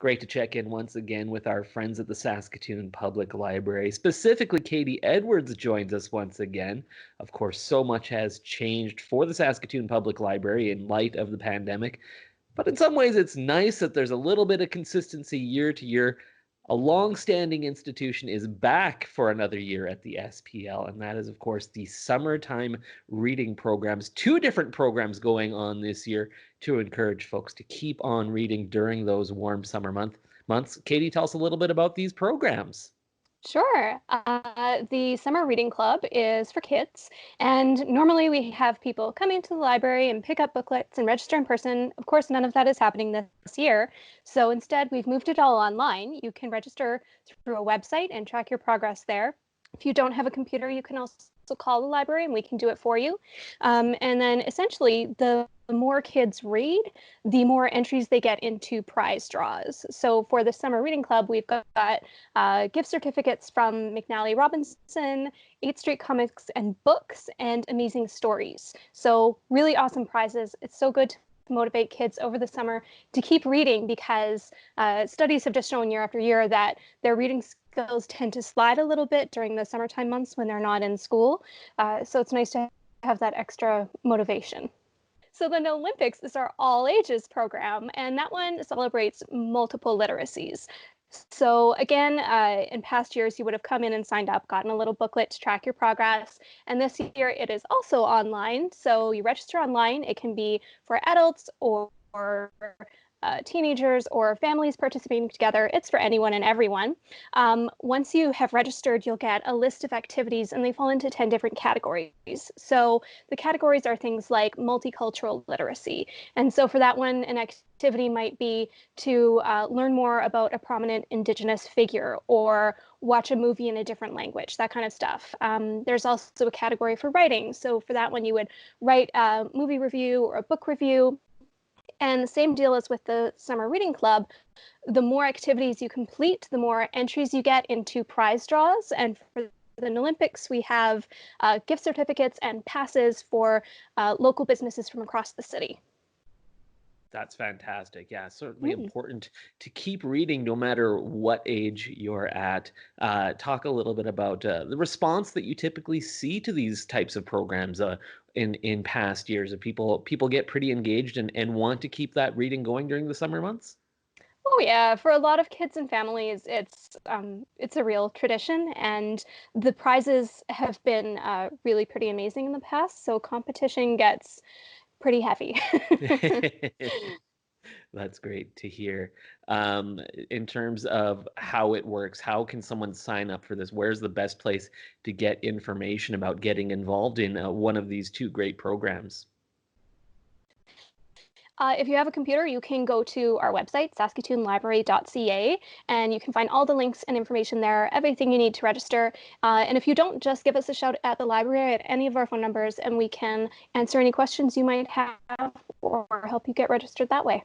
Great to check in once again with our friends at the Saskatoon Public Library. Specifically, Katie Edwards joins us once again. Of course, so much has changed for the Saskatoon Public Library in light of the pandemic, but in some ways it's nice that there's a little bit of consistency year to year. A long-standing institution is back for another year at the SPL, and that is, of course, the summertime reading programs. Two different programs going on this year to encourage folks to keep on reading during those warm summer months. Katie, tell us a little bit about these programs. Sure. The Summer Reading Club is for kids, and normally we have people come into the library and pick up booklets and register in person. Of course, none of that is happening this year. So instead, we've moved it all online. You can register through a website and track your progress there. If you don't have a computer, you can also call the library and we can do it for you. And then essentially, the more kids read, the more entries they get into prize draws. So for the Summer Reading Club, we've got gift certificates from McNally Robinson, 8th Street Comics and Books, and Amazing Stories. So really awesome prizes. It's so good to motivate kids over the summer to keep reading because studies have just shown year after year that their reading skills tend to slide a little bit during the summertime months when they're not in school. So it's nice to have that extra motivation. So the Olympics is our all ages program, and that one celebrates multiple literacies. So again, in past years, you would have come in and signed up, gotten a little booklet to track your progress. And this year it is also online. So you register online. It can be for adults or teenagers or families participating together. It's for anyone and everyone. Once you have registered, you'll get a list of activities and they fall into 10 different categories. So the categories are things like multicultural literacy. And so for that one, an activity might be to learn more about a prominent Indigenous figure or watch a movie in a different language, that kind of stuff. There's also a category for writing. So for that one, you would write a movie review or a book review. And the same deal as with the Summer Reading Club, the more activities you complete, the more entries you get into prize draws. And for the Olympics, we have gift certificates and passes for local businesses from across the city. That's fantastic. Yeah, certainly important to keep reading no matter what age you're at. Talk a little bit about the response that you typically see to these types of programs in past years. People get pretty engaged and want to keep that reading going during the summer months. Oh yeah, for a lot of kids and families, it's a real tradition, and the prizes have been really pretty amazing in the past. So competition gets pretty heavy. That's great to hear. In terms of how it works, how can someone sign up for this? Where's the best place to get information about getting involved in one of these two great programs? If you have a computer, you can go to our website, saskatoonlibrary.ca, and you can find all the links and information there, everything you need to register. And if you don't, just give us a shout at the library at any of our phone numbers, and we can answer any questions you might have or help you get registered that way.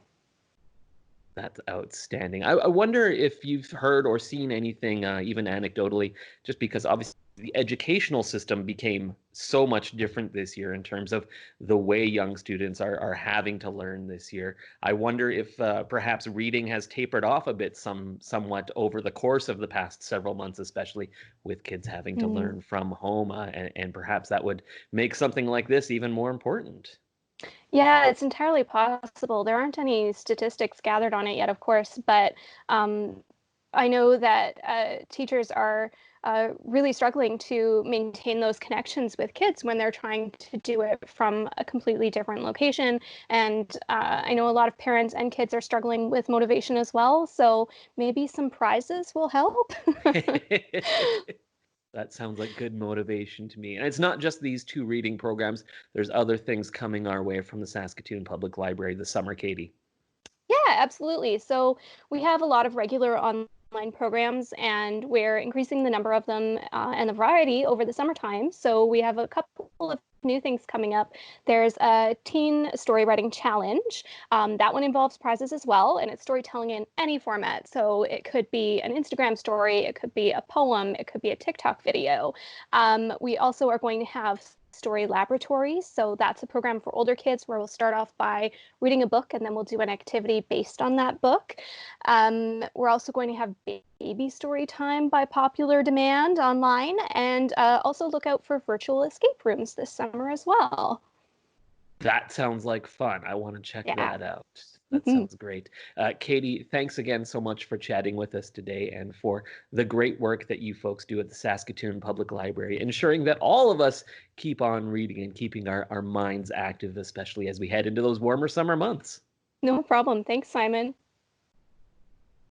That's outstanding. I wonder if you've heard or seen anything, even anecdotally, just because obviously the educational system became so much different this year in terms of the way young students are having to learn this year. I wonder if perhaps reading has tapered off a bit somewhat over the course of the past several months, especially with kids having to learn from home, and perhaps that would make something like this even more important. Yeah, it's entirely possible. There aren't any statistics gathered on it yet, of course, but I know that teachers are really struggling to maintain those connections with kids when they're trying to do it from a completely different location. And I know a lot of parents and kids are struggling with motivation as well. So maybe some prizes will help. That sounds like good motivation to me. And it's not just these two reading programs. There's other things coming our way from the Saskatoon Public Library this summer, Katie. Yeah, absolutely. So we have a lot of regular online programs, and we're increasing the number of them and the variety over the summertime. So we have a couple of new things coming up. There's a teen story writing challenge. That one involves prizes as well, and it's storytelling in any format. So it could be an Instagram story, it could be a poem, it could be a TikTok video. We also are going to have story Laboratories. So that's a program for older kids where we'll start off by reading a book and then we'll do an activity based on that book. We're also going to have baby story time by popular demand online, and also look out for virtual escape rooms this summer as well. That sounds like fun. I want to check Yeah. that out. That sounds great. Katie, thanks again so much for chatting with us today and for the great work that you folks do at the Saskatoon Public Library, ensuring that all of us keep on reading and keeping our minds active, especially as we head into those warmer summer months. No problem. Thanks, Simon.